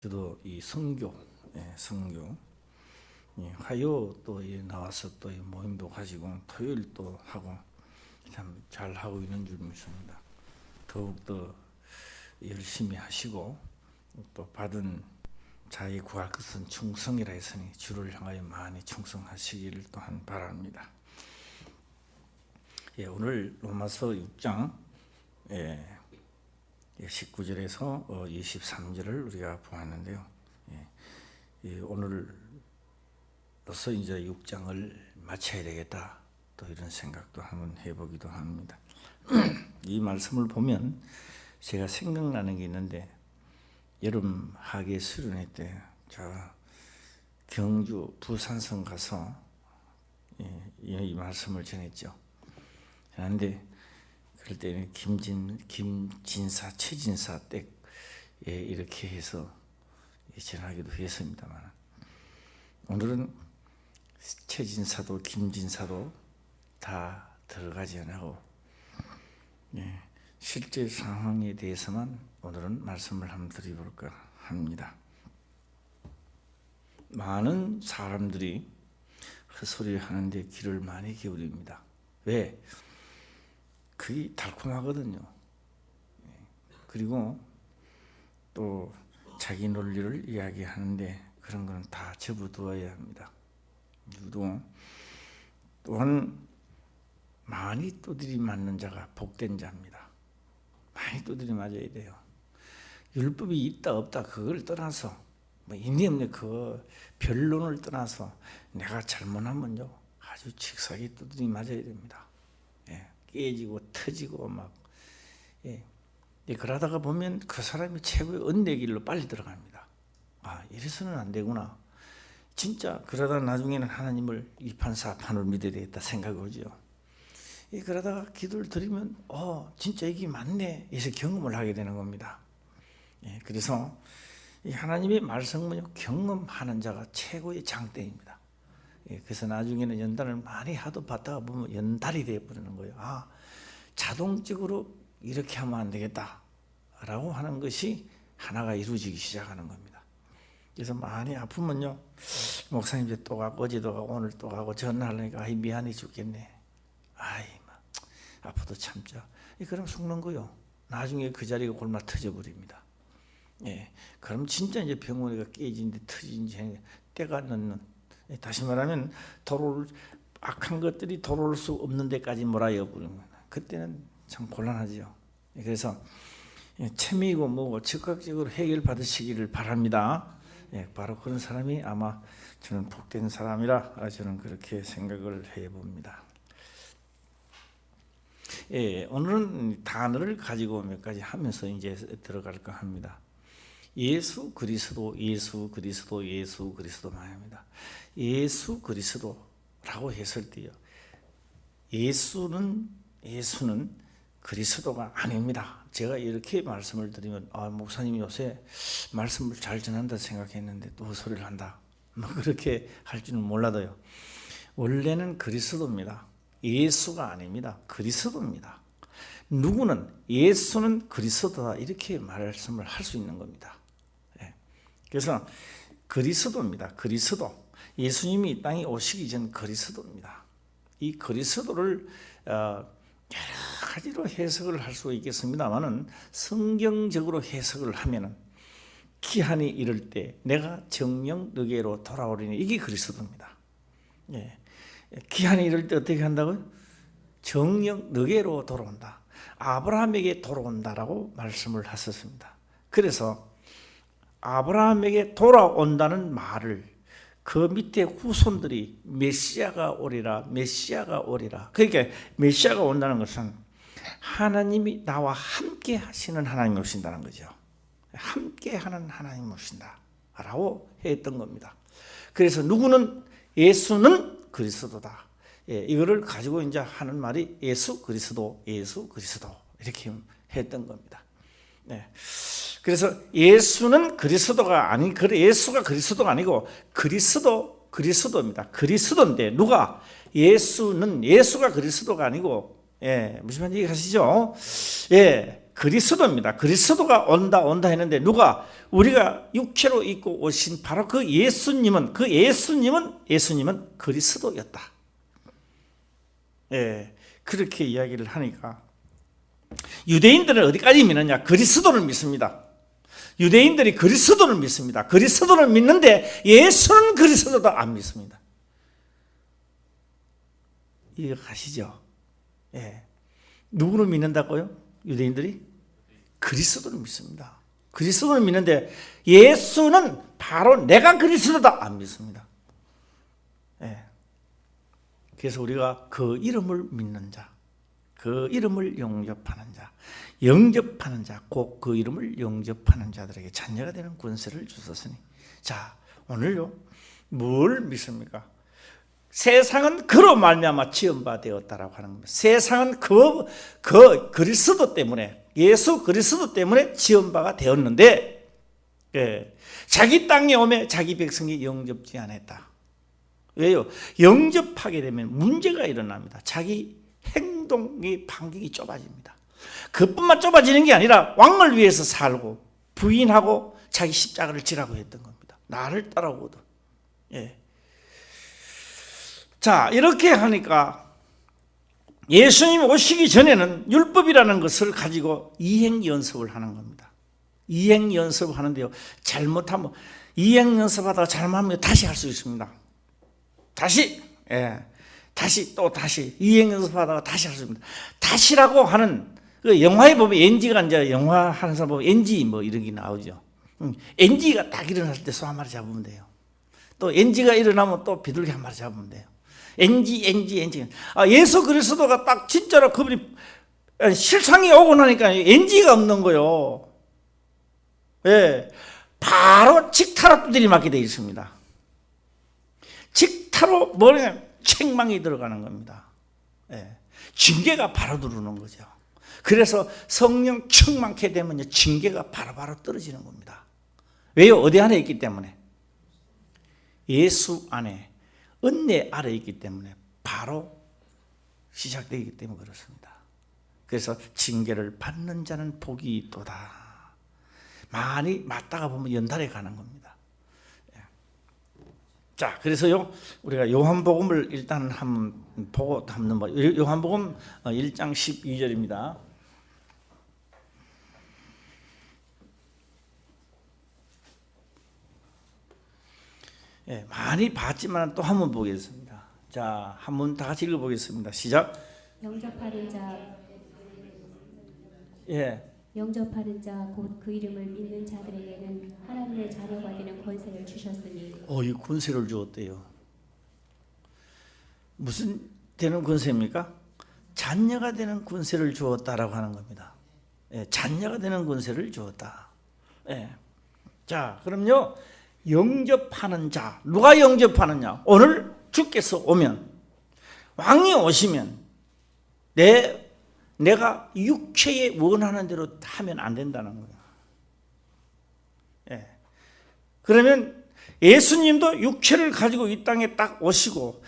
저도 이 선교, 선교, 화요 또 나와서 또 모임도 가지고 토요일 또 하고 참 잘 하고 있는 줄 믿습니다. 더욱 더 열심히 하시고 또 받은 자의 구할 것은 충성이라 했으니 주를 향하여 많이 충성하시기를 또한 바랍니다. 오늘 로마서 6장 19절에서 23절을 우리가 보았는데요. 오늘로서 이제 6장을 마쳐야 되겠다, 또 이런 생각도 한번 해보기도 합니다. 이 말씀을 보면 제가 생각나는 게 있는데, 여름 학예 수련회 때 저 경주 부산성 가서 이 말씀을 전했죠. 그런데 그럴 때는 김진사, 최진사 댁 이렇게 해서 전하기도 했습니다만, 오늘은 최진사도 김진사도 다 들어가지 않고 실제 상황에 대해서만 오늘은 말씀을 한번 드려볼까 합니다. 많은 사람들이 헛소리를 하는데 귀를 많이 기울입니다. 왜? 그게 달콤하거든요. 그리고 또 자기 논리를 이야기하는데 그런 거는 다 접어두어야 합니다. 또한 많이 두드리 맞는 자가 복된 자입니다. 많이 두드리 맞아야 돼요. 율법이 있다 없다 그걸 떠나서 있니 없니 그 변론을 떠나서 내가 잘못하면요 아주 칙하게 두드리 맞아야 됩니다. 깨지고 터지고 막 그러다가 보면 그 사람이 최고의 은혜의 길로 빨리 들어갑니다. 이래서는 안 되구나. 진짜 그러다 나중에는 하나님을 이판사판을 믿어야 되겠다 생각이 오죠. 그러다가 기도를 드리면 진짜 이게 맞네 이래서 경험을 하게 되는 겁니다. 그래서 이 하나님의 말씀은요 경험하는 자가 최고의 장대입니다. 그래서 나중에는 연단을 많이 하도 받다가 보면 연달이 되어버리는 거예요. 자동적으로 이렇게 하면 안 되겠다 라고 하는 것이 하나가 이루어지기 시작하는 겁니다. 그래서 많이 아프면요, 목사님 이제 또 가고 어제도 가고 오늘 또 가고 전화하려니까 미안해 죽겠네. 아파도 참자. 그럼 죽는 거요. 나중에 그 자리가 골마 터져버립니다. 그럼 진짜 이제 병원에가 깨진지 터진지 때가 늦는, 다시 말하면 악한 것들이 돌아올 수 없는 데까지 몰아여 버리면 그때는 참 곤란하죠. 그래서 체미고 뭐고 즉각적으로 해결 받으시기를 바랍니다. 바로 그런 사람이 아마 저는 복된 사람이라 저는 그렇게 생각을 해봅니다. 오늘은 단어를 가지고 몇 가지 하면서 이제 들어갈까 합니다. 예수 그리스도, 예수 그리스도, 예수 그리스도 말입니다. 예수 그리스도라고 했을 때요, 예수는 그리스도가 아닙니다. 제가 이렇게 말씀을 드리면 목사님이 요새 말씀을 잘 전한다 생각했는데 또 소리를 한다, 그렇게 할 줄은 몰라도요, 원래는 그리스도입니다. 예수가 아닙니다. 그리스도입니다. 누구는 예수는 그리스도다 이렇게 말씀을 할 수 있는 겁니다. 그래서 그리스도입니다. 그리스도. 예수님이 이 땅에 오시기 전 그리스도입니다. 이 그리스도를 여러 가지로 해석을 할 수 있겠습니다만은, 성경적으로 해석을 하면은 기한이 이를 때 내가 정령 너게로 돌아오리니, 이게 그리스도입니다. 기한이 이를 때 어떻게 한다고요? 정령 너게로 돌아온다. 아브라함에게 돌아온다라고 말씀을 하셨습니다. 그래서 아브라함에게 돌아온다는 말을 그 밑에 후손들이 메시아가 오리라, 메시아가 오리라. 그러니까 메시아가 온다는 것은 하나님이 나와 함께 하시는 하나님이 오신다는 거죠. 함께 하는 하나님이 오신다 라고 했던 겁니다. 그래서 예수는 그리스도다. 이거를 가지고 이제 하는 말이 예수 그리스도, 예수 그리스도 이렇게 했던 겁니다. 그래서 예수는 그리스도가 예수가 그리스도가 아니고 그리스도입니다. 그리스도인데 누가? 예수가 그리스도가 아니고 무슨 말인지 이해하시죠? 그리스도입니다. 그리스도가 온다 했는데 누가? 우리가 육체로 입고 오신 바로 그 예수님은 그리스도였다. 예, 그렇게 이야기를 하니까 유대인들은 어디까지 믿느냐? 그리스도를 믿습니다. 유대인들이 그리스도를 믿습니다. 그리스도를 믿는데 예수는 그리스도도 안 믿습니다. 이거 가시죠? 예. 누구를 믿는다고요? 유대인들이? 그리스도를 믿습니다. 그리스도를 믿는데 예수는 바로 내가 그리스도다 안 믿습니다. 예. 그래서 우리가 그 이름을 믿는 자, 그 이름을 영접하는 자, 곧 그 이름을 영접하는 자들에게 자녀가 되는 권세를 주셨으니, 자, 오늘요 뭘 믿습니까? 세상은 그로 말미암아 지음바 되었다라고 하는 겁니다. 세상은 그 그리스도 때문에, 예수 그리스도 때문에 지음바가 되었는데, 예, 자기 땅에 오매 자기 백성이 영접지 않았다. 왜요? 영접하게 되면 문제가 일어납니다. 자기 행동의 반경이 좁아집니다. 그뿐만 좁아지는 게 아니라 왕을 위해서 살고 부인하고 자기 십자가를 지라고 했던 겁니다. 나를 따라오거든. 예. 자, 이렇게 하니까 예수님이 오시기 전에는 율법이라는 것을 가지고 이행 연습을 하는 겁니다. 이행 연습을 하는데요, 잘못하면 이행 연습하다가 잘못하면 다시 할 수 있습니다. 다시 이행 연습하다가 다시 할 수 있습니다. 다시라고 하는 그 영화에 보면 NG가 이제 영화 하는 사람 보면 NG 뭐 이런 게 나오죠. NG가 딱 일어났을 때 소 한 마리 잡으면 돼요. 또 NG가 일어나면 또 비둘기 한 마리 잡으면 돼요. NG. 예수 그리스도가 딱 진짜로 그분이 실상이 오고 나니까 NG가 없는 거요. 예, 바로 직타로 두드리 맞게 되어 있습니다. 직타로 머리에 책망이 들어가는 겁니다. 예, 징계가 바로 들어오는 거죠. 그래서 성령 충만케 되면 징계가 바로바로 떨어지는 겁니다. 왜요? 어디 안에 있기 때문에? 예수 안에, 은혜 아래 있기 때문에 바로 시작되기 때문에 그렇습니다. 그래서 징계를 받는 자는 복이 있도다. 많이 맞다가 보면 연달에 가는 겁니다. 자, 그래서요, 우리가 요한복음을 일단 한번 보고 한번 봐. 요한복음 1장 12절입니다. 예, 많이 봤지만 또 한번 보겠습니다. 자, 한번 다 같이 읽어보겠습니다. 시작. 영접하는 자, 예, 영접하는 자 곧 그 이름을 믿는 자들에게는 하나님의 자녀가 되는 권세를 주셨으니. 이 권세를 주었대요. 무슨 되는 권세입니까? 자녀가 되는 권세를 주었다라고 하는 겁니다. 예, 자녀가 되는 권세를 주었다. 예. 자, 그럼요, 영접하는 자, 누가 영접하느냐? 오늘 주께서 오면, 왕이 오시면 내가 육체에 원하는 대로 하면 안 된다는 거예요. 예. 그러면 예수님도 육체를 가지고 이 땅에 딱 오시고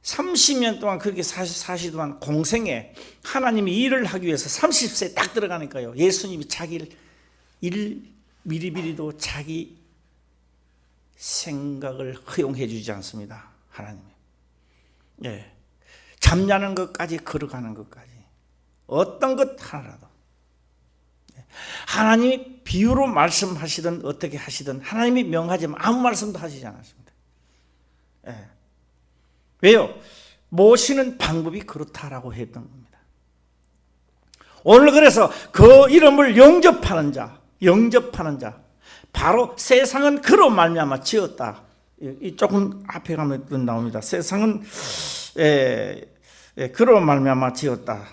30년 동안 그렇게 사시더만 공생에 하나님이 일을 하기 위해서 30세 딱 들어가니까요, 예수님이 자기를 미리미리도 자기 생각을 허용해 주지 않습니다. 하나님이. 예. 잠자는 것까지 걸어가는 것까지 어떤 것 하나라도 하나님이 비유로 말씀하시든 어떻게 하시든 하나님이 명하지만 아무 말씀도 하시지 않았습니다. 예. 왜요? 모시는 방법이 그렇다라고 했던 겁니다. 오늘 그래서 그 이름을 영접하는 자, 바로 세상은 그로 말미암아 지었다. 이 조금 앞에 가면 나옵니다. 세상은 그로 말미암아 지었다.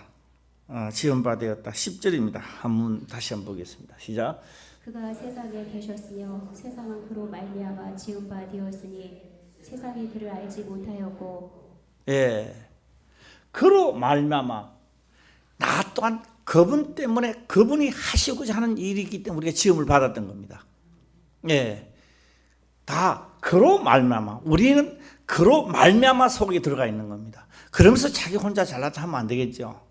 지은 바 되었다. 10절입니다. 한번 다시 한번 보겠습니다. 시작. 그가 세상에 계셨으며 세상은 그로 말미암아 지은 바 되었으니 세상이 그를 알지 못하였고. 예, 그로 말미암아 나 또한 그분 때문에 그분이 하시고자 하는 일이기 때문에 우리가 지음을 받았던 겁니다. 예, 다 그로 말미암아, 우리는 그로 말미암아 속에 들어가 있는 겁니다. 그러면서 자기 혼자 잘났다 하면 안 되겠죠.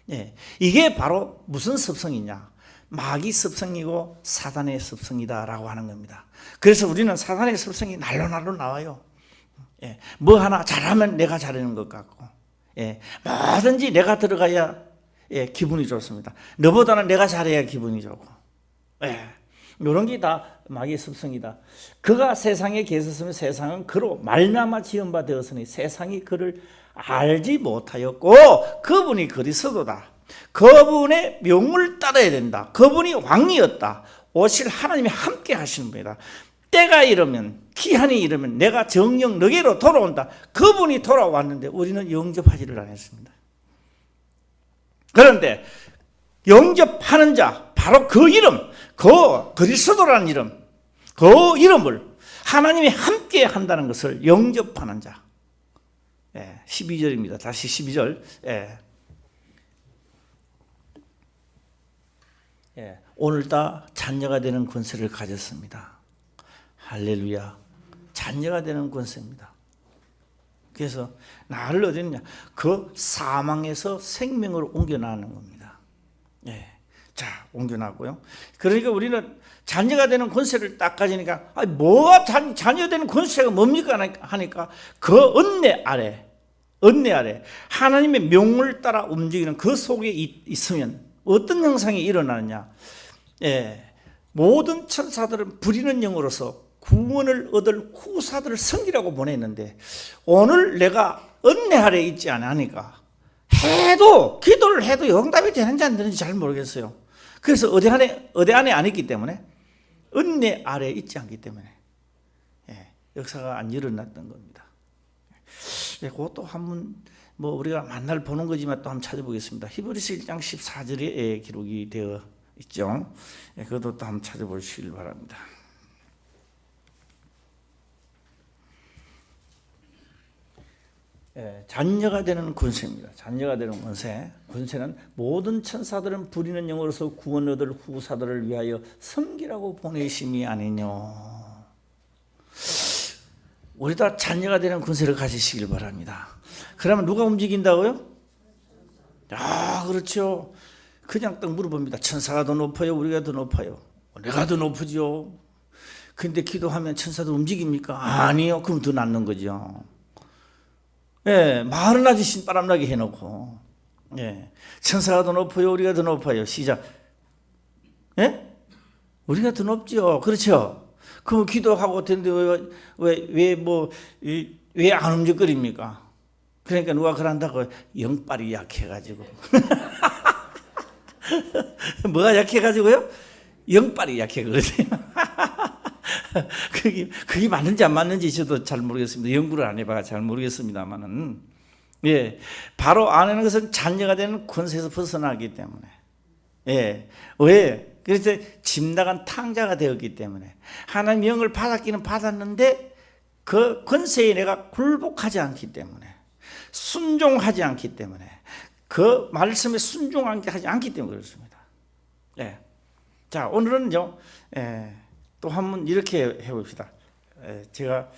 예, 이게 바로 무슨 습성이냐? 마귀 습성이고 사단의 습성이다라고 하는 겁니다. 그래서 우리는 사단의 습성이 날로 나와요. 예, 뭐 하나 잘하면 내가 잘하는 것 같고, 예, 뭐든지 내가 들어가야 예, 기분이 좋습니다. 너보다는 내가 잘해야 기분이 좋고, 예, 이런 게 다 마귀의 습성이다. 그가 세상에 계셨으면 세상은 그로 말미암아 지은 바 되었으니 세상이 그를 알지 못하였고 그분이 그리스도다. 그분의 명을 따라야 된다. 그분이 왕이었다. 오실 하나님이 함께 하시는 분이다. 때가 이르면, 기한이 이르면 내가 정녕 너게로 돌아온다. 그분이 돌아왔는데 우리는 영접하지를 않았습니다. 그런데 영접하는 자, 바로 그 이름, 그 그리스도라는 이름, 그 이름을 하나님이 함께 한다는 것을 영접하는 자. 12절입니다. 다시 12절. 오늘따 자녀가 되는 권세를 가졌습니다. 할렐루야. 자녀가 되는 권세입니다. 그래서 나를 어디 있느냐? 그 사망에서 생명으로 옮겨나가는 겁니다. 자, 옮겨나고요. 그러니까 우리는 자녀가 되는 권세를 딱 가지니까 뭐가 자녀 되는 권세가 뭡니까 하니까 그 은혜 아래 하나님의 명을 따라 움직이는 그 속에 있으면 어떤 형상이 일어나느냐? 모든 천사들은 부리는 영으로서 구원을 얻을 후사들을 섬기라고 보냈는데 오늘 내가 은혜 아래 있지 않으니까 해도 기도를 해도 응답이 되는지 안 되는지 잘 모르겠어요. 그래서 어디 안에 안 있기 때문에 은혜 아래 있지 않기 때문에 역사가 안 일어났던 겁니다. 그것도 한번 뭐 우리가 만날 보는 거지만 또 한번 찾아보겠습니다. 히브리서 1장 14절에 기록이 되어 있죠. 그것도 또 한번 찾아보시길 바랍니다. 자녀가 되는 권세입니다. 자녀가 되는 권세. 권세는 모든 천사들은 부리는 영으로서 구원 얻을 후사들을 위하여 섬기라고 보내심이 아니뇨. 우리 다 자녀가 되는 권세를 가지시길 바랍니다. 그러면 누가 움직인다고요? 그렇죠. 그냥 딱 물어봅니다. 천사가 더 높아요? 우리가 더 높아요? 내가 더 높으죠. 근데 기도하면 천사도 움직입니까? 아니요. 그럼 더 낫는 거죠. 말은 아주 신바람나게 해놓고, 천사가 더 높아요? 우리가 더 높아요? 시작. 우리가 더 높죠. 그렇죠. 그럼 기도하고 되는데 왜 안 움직거립니까? 그러니까 누가 그런다고 영빨이 약해가지고. 뭐가 약해가지고요? 영빨이 약해 그러세요. 그게 맞는지 안 맞는지 저도 잘 모르겠습니다. 연구를 안 해봐가 잘 모르겠습니다만은, 바로 아는 것은 자녀가 되는 권세에서 벗어나기 때문에, 왜? 그래서 집 나간 탕자가 되었기 때문에 하나님 영을 받았기는 받았는데 그 권세에 내가 굴복하지 않기 때문에, 순종하지 않기 때문에, 그 말씀에 순종하지 않기 때문에 그렇습니다. 자, 오늘은요, 또 한번 이렇게 해봅시다. 제가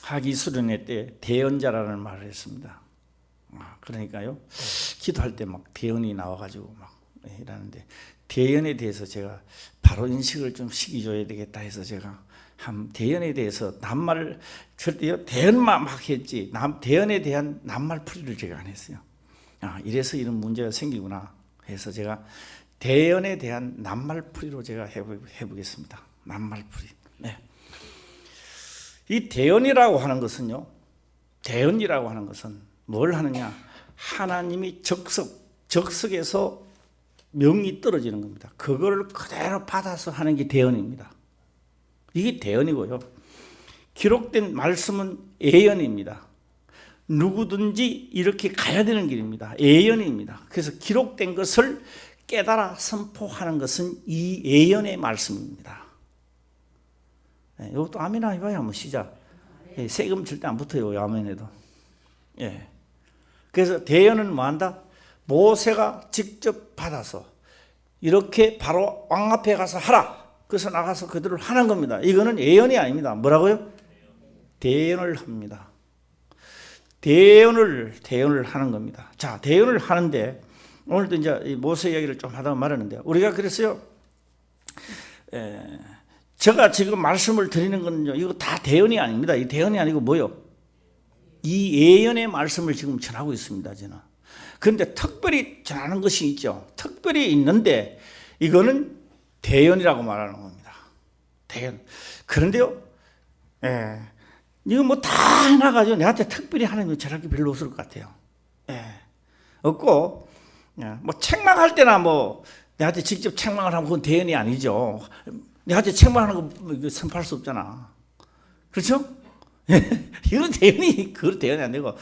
하기 수련회 때 대언자라는 말을 했습니다. 그러니까요, 기도할 때 막 대언이 나와가지고 막 이러는데, 대언에 대해서 제가 바로 인식을 좀 시켜줘야 되겠다 해서 제가 대언에 대해서 낱말, 절대요, 대언만 막 했지, 대언에 대한 낱말풀이를 제가 안 했어요. 이래서 이런 문제가 생기구나 해서 제가 대언에 대한 낱말풀이로 제가 해보겠습니다. 낱말풀이. 이 대언이라고 하는 것은요, 대언이라고 하는 것은 뭘 하느냐? 하나님이 적석에서 명이 떨어지는 겁니다. 그걸 그대로 받아서 하는 게 대언입니다. 이게 대언이고요. 기록된 말씀은 예언입니다. 누구든지 이렇게 가야 되는 길입니다. 예언입니다. 그래서 기록된 것을 깨달아 선포하는 것은 이 예언의 말씀입니다. 이것도 아멘 해봐요. 한번 시작. 세금 절대 안 붙어요. 아멘에도. 그래서 대언은 뭐한다? 모세가 직접 받아서 이렇게 바로 왕 앞에 가서 하라. 그래서 나가서 그들을 하는 겁니다. 이거는 예언이 아닙니다. 뭐라고요? 대언을 합니다. 대언을 하는 겁니다. 자, 대언을 하는데 오늘도 이제 이 모세 이야기를 좀 하다 말았는데, 우리가 그랬어요. 제가 지금 말씀을 드리는 건요, 이거 다 대언이 아닙니다. 이 대언이 아니고 뭐요? 이 예언의 말씀을 지금 전하고 있습니다, 저는. 그런데 특별히 전하는 것이 있죠. 특별히 있는데 이거는 대언이라고 말하는 겁니다. 대언. 그런데요, 이거 뭐 다 해놔가지고 내한테 특별히 하나님이 전할 게 별로 없을 것 같아요. 없고, 뭐 책망할 때나 뭐 내한테 직접 책망을 하면 그건 대언이 아니죠. 내한테 책망하는 거 선포할 수 없잖아. 그렇죠? 이건 대언이, 그건 대언이 안 되고,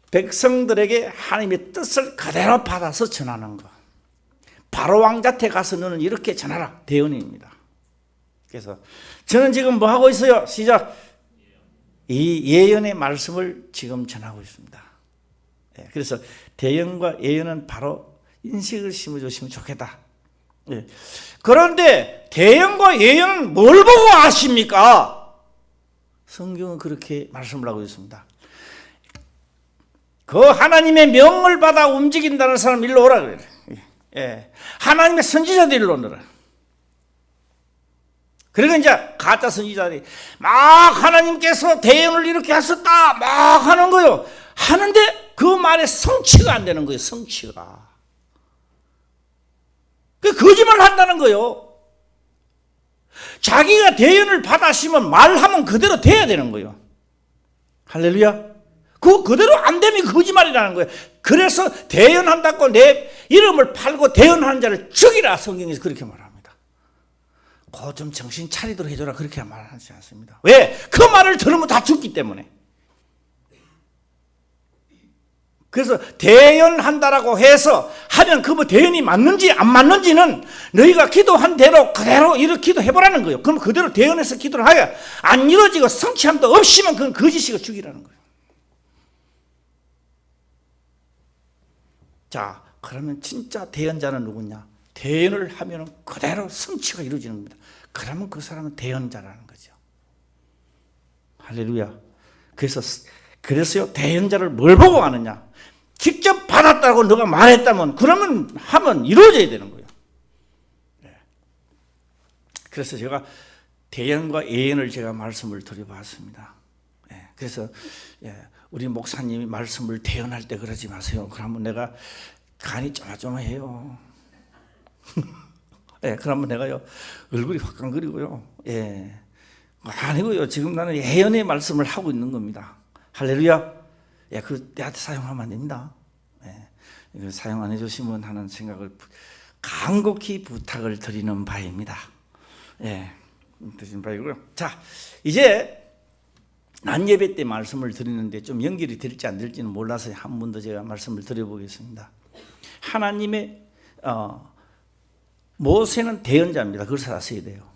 백성들에게 하나님의 뜻을 그대로 받아서 전하는 거. 바로 왕자한테 가서 너는 이렇게 전하라. 대언입니다. 그래서 저는 지금 뭐 하고 있어요? 시작. 이 예언의 말씀을 지금 전하고 있습니다. 그래서 대언과 예언은 바로 인식을 심어주시면 좋겠다. 그런데 대언과 예언은 뭘 보고 아십니까? 성경은 그렇게 말씀을 하고 있습니다. 그 하나님의 명을 받아 움직인다는 사람 일로 오라 그래요. 하나님의 선지자들 일로 오너라. 그리고 이제 가짜 선지자들이 막 하나님께서 대언을 이렇게 하셨다 막 하는 거요. 하는데 그 말에 성취가 안 되는 거예요. 성취가. 그 거짓말 한다는 거예요. 자기가 대언을 받았으면 말하면 그대로 돼야 되는 거예요. 할렐루야. 그거 그대로 안 되면 거짓말이라는 거예요. 그래서 대언한다고 내 이름을 팔고 대언하는 자를 죽이라, 성경에서 그렇게 말합니다. 그 좀 정신 차리도록 해줘라, 그렇게 말하지 않습니다. 왜? 그 말을 들으면 다 죽기 때문에. 그래서 대언한다라고 해서 하면 그 뭐 대언이 맞는지 안 맞는지는 너희가 기도한 대로 그대로 이렇게 기도해보라는 거예요. 그럼 그대로 대언해서 기도를 하여 안 이루어지고 성취함도 없이면 그건 거짓이고 죽이라는 거예요. 자, 그러면 진짜 대언자는 누구냐? 대언을 하면 그대로 성취가 이루어지는 겁니다. 그러면 그 사람은 대언자라는 거죠. 할렐루야. 그래서요, 대언자를 뭘 보고 아느냐? 직접 받았다고 너가 말했다면, 그러면 하면 이루어져야 되는 거예요. 그래서 제가 대언과 예언을 제가 말씀을 드려봤습니다. 그래서 우리 목사님이 말씀을 대언할 때 그러지 마세요. 그러면 내가 간이 쪼마쪼마해요. 그러면 내가요 얼굴이 화끈거리고요. 아니고요. 지금 나는 예언의 말씀을 하고 있는 겁니다. 할렐루야. 그 내한테 사용하면 안 됩니다. 사용 안 해주시면 하는 생각을 간곡히 부탁을 드리는 바입니다. 드리는 바이고요. 자, 이제 난 예배 때 말씀을 드리는데 좀 연결이 될지 안 될지는 몰라서 한 번 더 제가 말씀을 드려보겠습니다. 하나님의 모세는 대언자입니다. 그걸 아셔야 돼요.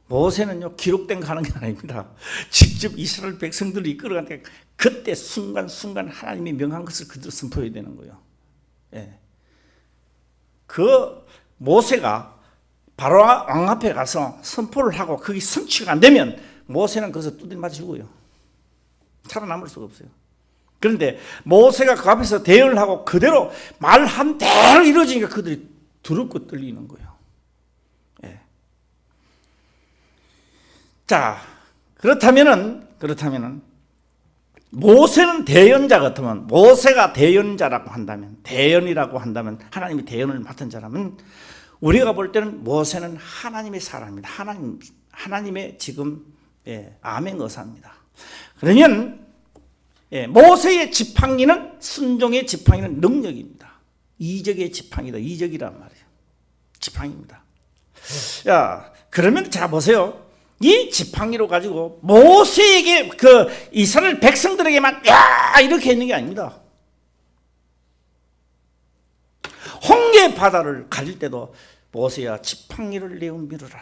모세는요 기록된 가는 게 아닙니다. 직접 이스라엘 백성들을 이끌어가니까 그때 순간순간 하나님이 명한 것을 그대로 선포해야 되는 거예요. 그 모세가 바로 왕 앞에 가서 선포를 하고 그게 성취가 안 되면 모세는 거기서 두드려 맞아 죽어요. 살아남을 수가 없어요. 그런데 모세가 그 앞에서 대언을 하고 그대로 말한 대로 이루어지니까 그들이 두렵고 떨리는 거예요. 자, 그렇다면은 모세는 대언자 같으면, 모세가 대언자라고 한다면, 대언이라고 한다면, 하나님이 대언을 맡은 자라면, 우리가 볼 때는 모세는 하나님의 사람입니다. 하나님의 지금 아멘 의사입니다. 그러면 모세의 지팡이는, 순종의 지팡이는 능력입니다. 이적의 지팡이다. 이적이란 말이에요. 지팡이입니다. 야, 그러면 자 보세요. 이 지팡이로 가지고 모세에게 그 이스라엘 백성들에게만 야 이렇게 있는 게 아닙니다. 홍해 바다를 가릴 때도 모세야 지팡이를 내어 밀어라.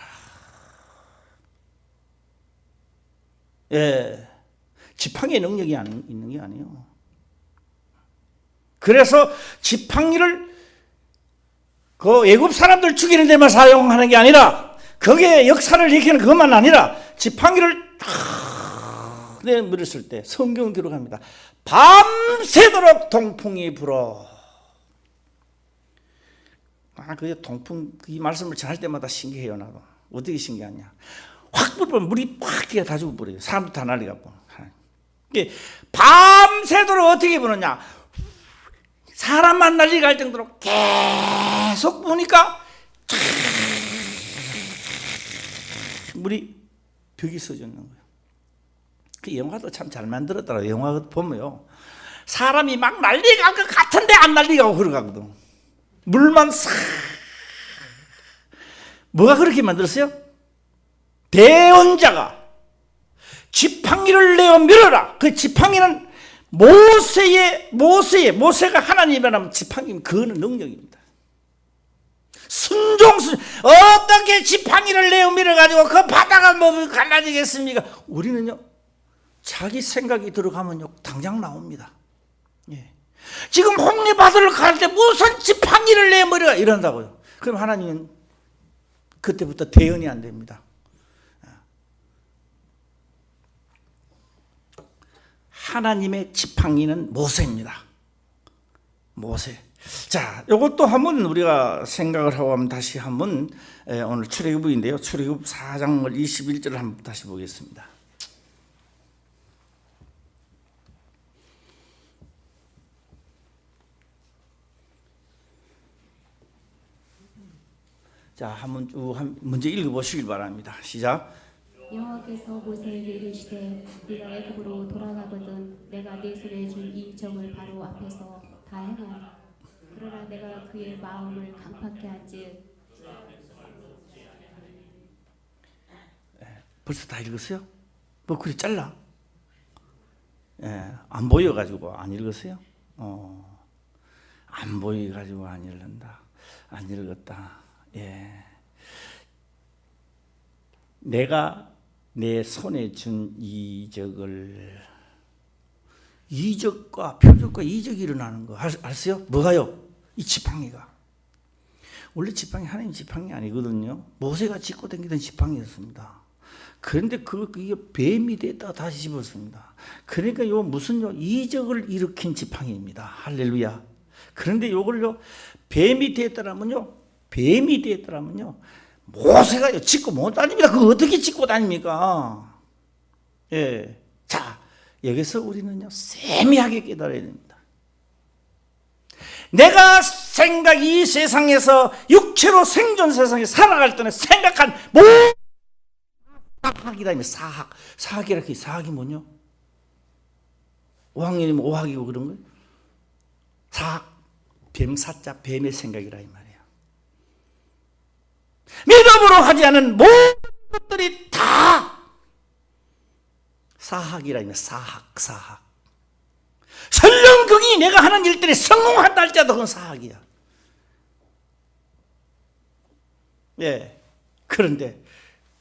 지팡이의 능력이 있는 게 아니에요. 그래서 지팡이를 그 애굽 사람들 죽이는 데만 사용하는 게 아니라, 거기에 역사를 일으키는 그것만 아니라 지팡이를 탁 내밀었을 때 성경은 기록합니다. 밤새도록 동풍이 불어. 그 동풍 이 말씀을 전할 때마다 신기해요. 나도 어떻게 신기하냐. 확 불면 물이 팍 뛰어 다 죽어버려요. 사람도 다 난리가. 밤새도록 어떻게 부느냐. 사람만 난리 갈 정도로 계속 부으니까 물이 벽이 써졌는 거예요. 그 영화도 참 잘 만들었더라고요. 영화 보면요, 사람이 막 난리 갈 것 같은데 안 난리 가고 걸어가거든. 물만 싹. 뭐가 그렇게 만들었어요? 대언자가 지팡이를 내어 밀어라. 그 지팡이는 모세가 하나님이라면 지팡이는 그거는 능력입니다. 어떻게 지팡이를 내어 밀어가지고 그 바다가 뭐 갈라지겠습니까? 우리는요, 자기 생각이 들어가면요 당장 나옵니다. 예. 지금 홍리바다를 갈 때 무슨 지팡이를 내어 밀어가 이런다고요. 그럼 하나님은 그때부터 대언이 안 됩니다. 하나님의 지팡이는 모세입니다. 모세. 자, 이것도 한번 우리가 생각을 하고 하면 다시 한번 오늘 출애굽인데요. 출애굽 4장 21절을 한번 다시 보겠습니다. 자, 한번 먼저 읽어보시길 바랍니다. 시작. 여호와께서 모세에게 이르시되 네가 애굽으로 돌아가거든 내가 네 손에 준 이 적을 바로 앞에서 다 행하라. 그러나 내가 그의 마음을 강팍케 한즉. 벌써 다 읽었어요? 뭐 그리 잘라? 안 보여가지고 안 읽었어요? 안 보여가지고 안 읽는다. 안 읽었다. 내가 내 손에 준 이적과 표적과 이적이 일어나는 거 알았어요? 뭐가요? 이 지팡이가. 원래 지팡이 하나님 지팡이 아니거든요. 모세가 짚고 다니던 지팡이였습니다. 그런데 그게 뱀이 됐다가 다시 집었습니다. 그러니까 요 무슨요? 이적을 일으킨 지팡이입니다. 할렐루야. 그런데 요걸요 뱀이 됐더라면요 모세가요 짚고 못 다닙니다. 그거 어떻게 짚고 다닙니까? 예. 자, 여기서 우리는요 세미하게 깨달아야 됩니다. 내가 이 세상에서 육체로 생존 세상에 살아갈 때는 생각한 모든 사학이다. 사학이라 그 사학이 뭐냐? 5학년이면 5학이고 그런 거예요. 사학, 뱀사자, 뱀의 생각이라 이 말이에요. 믿음으로 하지 않은 모든 것들이 다 사학이라 이면 사학. 설령 그게 내가 하는 일들이 성공한다 할지라도 그건 사학이야. 예. 그런데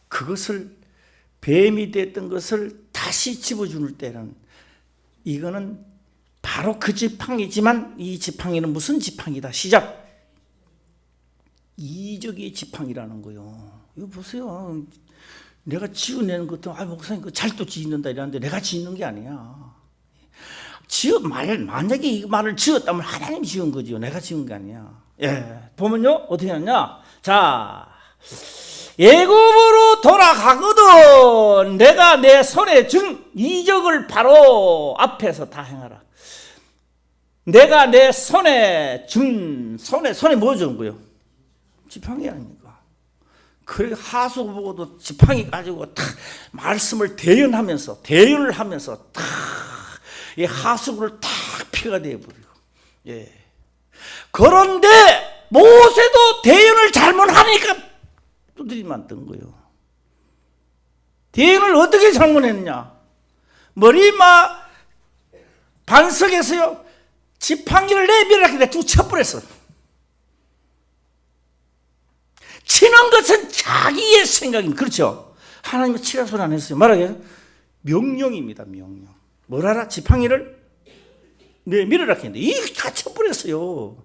그것을 뱀이 됐던 것을 다시 집어줄 때는 이거는 바로 그 지팡이지만 이 지팡이는 무슨 지팡이다. 시작. 이적의 지팡이라는 거요. 이거 보세요. 내가 지어내는 것도 목사님 그 잘도 짓는다 이러는데 내가 짓는 게 아니야. 만약에 이 말을 지었다면 하나님이 지은 거지요. 내가 지은 게 아니야. 예. 보면요 어떻게 하냐. 자, 애굽으로 돌아가거든 내가 내 손에 준 이적을 바로 앞에서 다 행하라. 내가 내 손에 준 손에 뭐 준 거요? 지팡이 아닙니까? 그래 하수 보고도 지팡이 가지고 탁 말씀을 대연을 하면서 탁 이 하수구를 탁 피가 되어버리고. 예. 그런데 모세도 대연을 잘못하니까 두드리만 뜬 거예요. 대연을 어떻게 잘못했냐? 머리마 반석에서요 지팡이를 내밀었길래 툭 쳐버렸어. 치는 것은 자기의 생각입니다. 그렇죠? 하나님은 치라 소리 안 했어요. 말하기에 명령입니다. 명령. 뭘 하라? 지팡이를 내밀어라 했는데 이게 다 쳐버렸어요.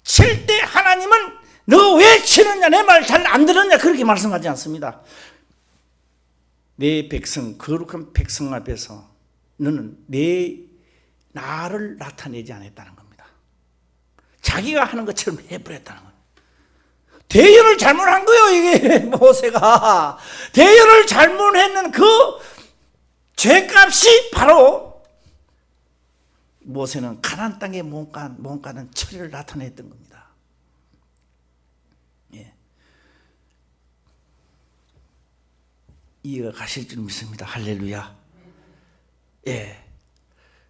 칠 때 하나님은 너 왜 치느냐, 내 말 잘 안 들었냐 그렇게 말씀하지 않습니다. 내 백성, 거룩한 백성 앞에서 너는 나를 나타내지 않았다는 겁니다. 자기가 하는 것처럼 해버렸다는 거예요. 대연을 잘못한 거예요. 이게 모세가 대연을 잘못했는 그 죄값이 바로 모세는 가나안 땅에 못 가는 처리를 나타냈던 겁니다. 예. 이해가 가실 줄 믿습니다. 할렐루야. 예.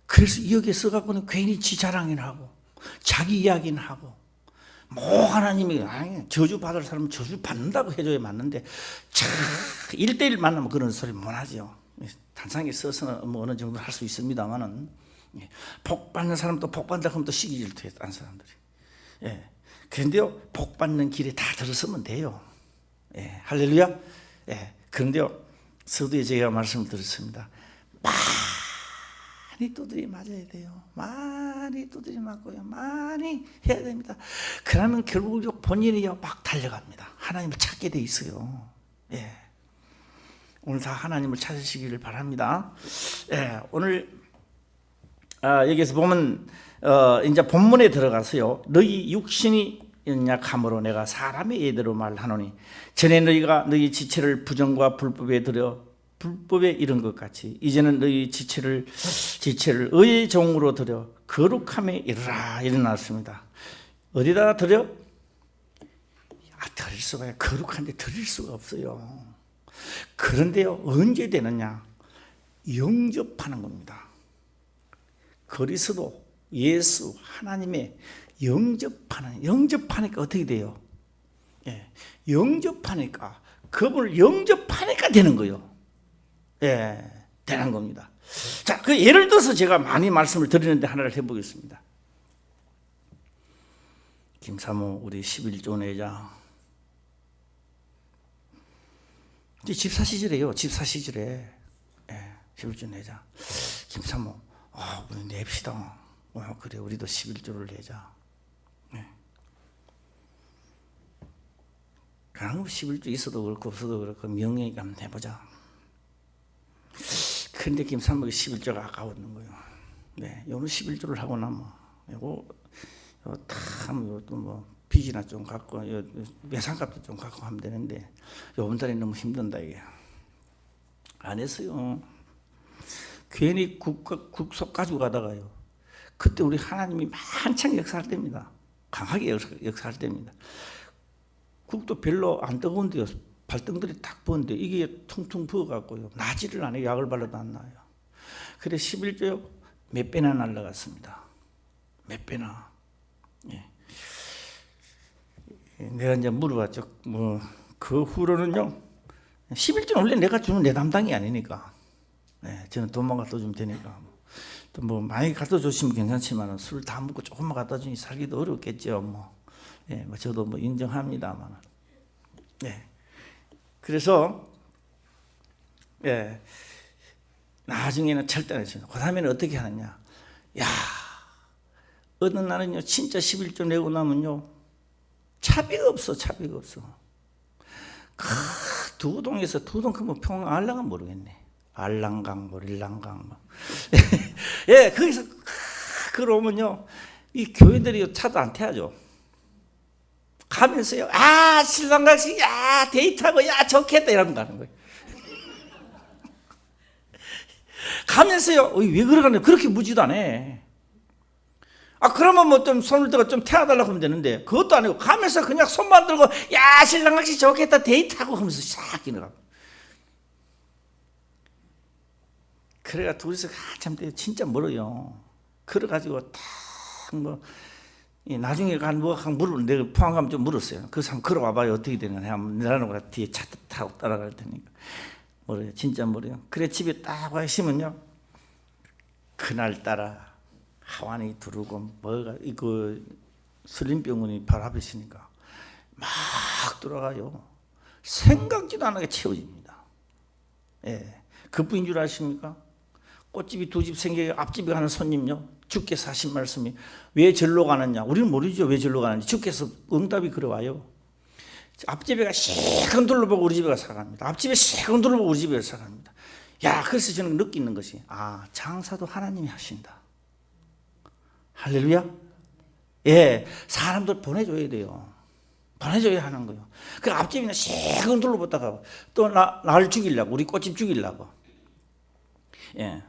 그래서 여기에 써갖고는 괜히 지 자랑이나 하고 자기 이야기는 하고 뭐 하나님이 저주받을 사람은 저주 받는다고 해줘야 맞는데 참 1대1 만나면 그런 소리 못하죠. 단상에 써서는 뭐 어느 정도 할 수 있습니다만은 복 받는 사람도 복 받는다 하면 또 시기 질투해요. 딴 사람들이. 예. 그런데요 복 받는 길에 다 들어서면 돼요. 예. 할렐루야. 예. 그런데요 서두에 제가 말씀을 드렸습니다. 많이 두드려 맞아야 돼요. 많이 두드려 맞고요. 많이 해야 됩니다. 그러면 결국 본인이요 막 달려갑니다. 하나님을 찾게 돼 있어요. 예. 오늘 다 하나님을 찾으시기를 바랍니다. 예. 오늘 여기서 보면 이제 본문에 들어가서요. 너희 육신이 연약함으로 내가 사람의 예대로 말하노니 전에 너희가 너희 지체를 부정과 불법에 들여 불법에 이른 것 같이 이제는 너희 지체를 의의 종으로 들여 거룩함에 이르라 일어났습니다. 어디다가 들여? 드릴 수가 거룩한데 드릴 수가 없어요. 그런데요 언제 되느냐? 영접하는 겁니다. 그리스도 예수 하나님의 영접하니까 어떻게 돼요? 예, 영접하니까 그분을 영접하니까 되는 거예요. 예, 되는 겁니다. 자, 그 예를 들어서 제가 많이 말씀을 드리는데 하나를 해보겠습니다. 김사모 우리 11조 내자 이제 집사 시절이에요. 집사 시절에 11조 내자 김사모 우리 냅시다. 그래 우리도 11조를 내자. 그냥 11조 있어도 그렇고 없어도 그렇고 명예니까 한번 해보자. 그런데 김사모가 11조가 아까웠는 거예요. 네, 오늘 11조를 하고 나면 이거 또 뭐 빚이나 좀 갖고 외상값도 좀 갖고 하면 되는데 요번 달에 너무 힘든다 이게. 안 했어요. 괜히 국속 가지고 가다가요. 그때 우리 하나님이 한창 역사할 때입니다. 강하게 역사할 때입니다. 국도 별로 안 뜨거운데요. 발등들이 딱 부었는데 이게 퉁퉁 부어갖고요. 나지를 안 해요. 약을 발라도 안 나요. 그래 11조요. 몇 배나 날라갔습니다. 몇 배나. 예. 내가 이제 물어봤죠. 그 후로는요. 11조는 원래 내가 주는 내 담당이 아니니까. 네, 저는 돈만 갖다 주면 되니까. 또 뭐 많이 갖다 주시면 괜찮지만 술 다 먹고 조금만 갖다 주니 살기도 어렵겠죠. 예, 저도 인정합니다만. 네. 그래서 나중에는 철저했어요. 그 다음에는 어떻게 하느냐? 어느 날은요 진짜 11조 내고 나면요 차비가 없어. 두 동에서 크면 평양 알랑은 모르겠네. 알랑강 모릴랑강 예, 거기서 그러면요 이 교회들이 차도 안 태워줘. 가면서요 신랑같이 데이트하고 좋겠다 이러면 가는 거예요. 가면서요 왜 그러가냐 그렇게 무지도 안 해. 그러면 뭐 좀 손을 들고 좀 태워달라고 하면 되는데 그것도 아니고 가면서 그냥 손만 들고 신랑같이 좋겠다 데이트하고 하면서 싹 기너가. 그래가 둘이서 한참 때 진짜 멀어요. 그래가지고 딱 나중에 내가 포항 가면 좀 물었어요. 그 사람 걸어와봐요. 어떻게 되는 거냐. 나는 뒤에 차 타고 따라갈 테니까. 멀어요. 진짜 멀어요. 그래 집에 딱 와 있으면요. 그날따라 하완이 두르고 슬림병원이 바로 앞에 있으니까 막 돌아가요. 생각지도 않게 채워집니다. 예. 그뿐인 줄 아십니까? 꽃집이 두 집 생겨 앞집에 가는 손님요. 주께서 하신 말씀이 왜 절로 가느냐? 우리는 모르죠. 왜 절로 가는지. 주께서 응답이 그래와요. 앞집에 가 시큰 둘러보고 우리 집에 가서 사갑니다. 앞집에 시큰 둘러보고 우리 집에 가서 사갑니다. 그래서 저는 느끼는 것이 장사도 하나님이 하신다. 할렐루야. 예, 사람들 보내줘야 돼요. 보내줘야 하는 거예요. 그 앞집이나 세금 둘러보다가 또 나를 죽이려고, 우리 꽃집 죽이려고. 예,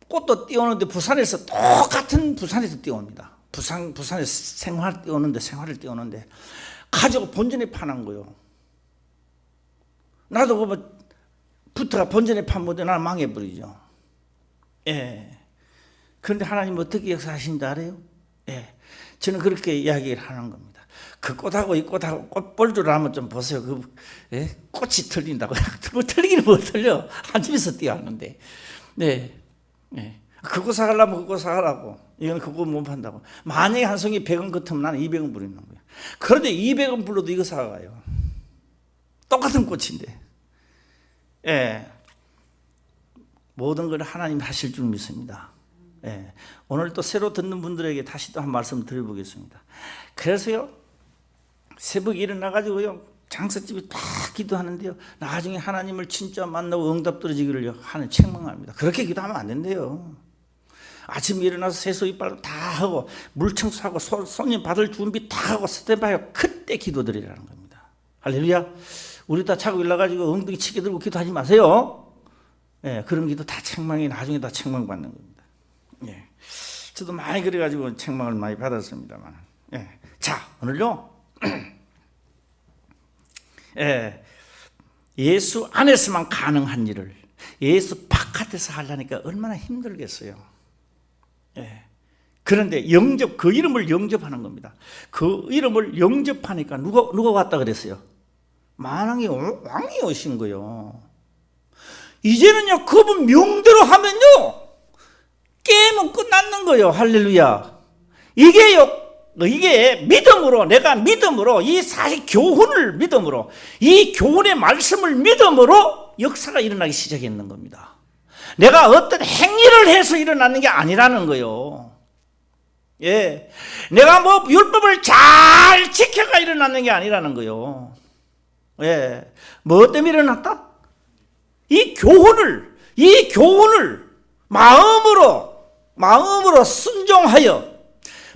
꽃도 띄우는데 부산에서 똑같은 부산에서 띄웁니다. 부산에서 생활을 띄우는데 가지고 본전에 파는 거요. 나도 그거 부터가 본전에 판보다 나는 망해버리죠. 예. 그런데 하나님 어떻게 역사하신지 알아요? 예. 저는 그렇게 이야기를 하는 겁니다. 그 꽃하고 이 꽃하고 꽃 볼 줄 알면 좀 보세요. 예? 꽃이 틀린다고. 뭐 틀리기는 뭐 틀려. 한 집에서 띄웠는데. 네. 네. 그거 사가려면 그거 사가라고. 이건 그거 못 판다고. 만약에 한 송이 100원 같으면 나는 200원 부리는 거예요. 그런데 200원 불러도 이거 사가요. 똑같은 꽃인데. 예. 모든 걸 하나님 하실 줄 믿습니다. 예. 오늘 또 새로 듣는 분들에게 다시 또 한 말씀 드려보겠습니다. 그래서요, 새벽에 일어나가지고요, 장사집에 다 기도하는데요, 나중에 하나님을 진짜 만나고 응답 떨어지기를 하는 책망합니다. 그렇게 기도하면 안 된대요. 아침에 일어나서 세수 이빨로 다 하고 물 청소하고 손님 받을 준비 다 하고 스탠바이 그때 기도드리라는 겁니다. 할렐루야. 우리 다 자고 일어나가지고 엉덩이 치게 들고 기도하지 마세요. 예, 그런 기도 다 책망이 나중에 다 책망받는 겁니다. 예, 저도 많이 그래가지고 책망을 많이 받았습니다만. 예, 자, 오늘요. 예, 예수 안에서만 가능한 일을 예수 바깥에서 하려니까 얼마나 힘들겠어요. 예. 그런데 그 이름을 영접하는 겁니다. 그 이름을 영접하니까 누가 왔다 그랬어요? 만왕의 왕이 오신 거예요. 이제는요, 그분 명대로 하면요, 게임은 끝났는 거예요. 할렐루야. 이게 믿음으로, 내가 믿음으로, 이 사실 교훈을 믿음으로, 이 교훈의 말씀을 믿음으로 역사가 일어나기 시작했는 겁니다. 내가 어떤 행위를 해서 일어나는 게 아니라는 거예요. 예. 내가 뭐 율법을 잘 지켜가 일어나는 게 아니라는 거예요. 예. 뭐 때문에 일어났다? 이 교훈을 마음으로 순종하여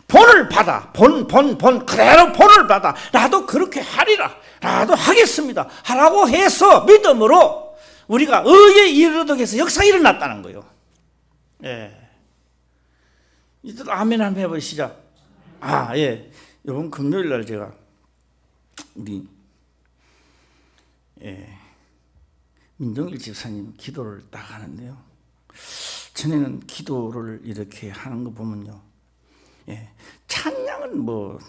본을 받아, 그대로 본을 받아, 나도 그렇게 하리라, 나도 하겠습니다 하라고 해서 믿음으로 우리가 의에 이르도록 역사가 일어났다는 거예요. 예. 이들 아멘 한번 해봐요. 시작. 예. 이번 금요일 날 제가 우리 민종일 집사님 기도를 딱 하는데요. 전에는 기도를 이렇게 하는 거 보면요, 예, 찬양은 뭐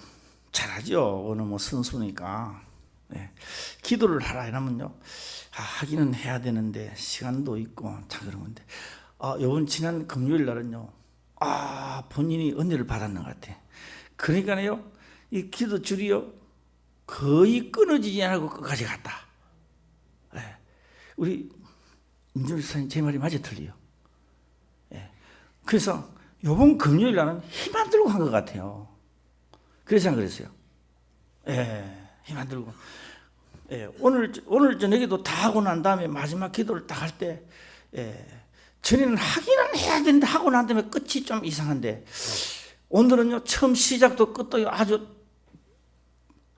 잘하죠. 어느 뭐 선수니까. 예, 기도를 하라 이러면요, 하기는 해야 되는데 시간도 있고 다 그런 건데, 요번 지난 금요일 날은요, 본인이 은혜를 받았는 것 같아. 그러니까요, 이 기도 줄이요 거의 끊어지지 않고 끝까지 갔다. 예, 우리 민준 선생님 제 말이 맞아 틀려요. 예, 그래서 요번 금요일 날은 힘 안 들고 한 것 같아요. 그래서 안 그랬어요. 예, 힘 안 들고. 예, 오늘 저녁에도 다 하고 난 다음에 마지막 기도를 딱 할 때, 전에는 하기는 해야 되는데 하고 난 다음에 끝이 좀 이상한데, 오늘은요, 처음 시작도 끝도 아주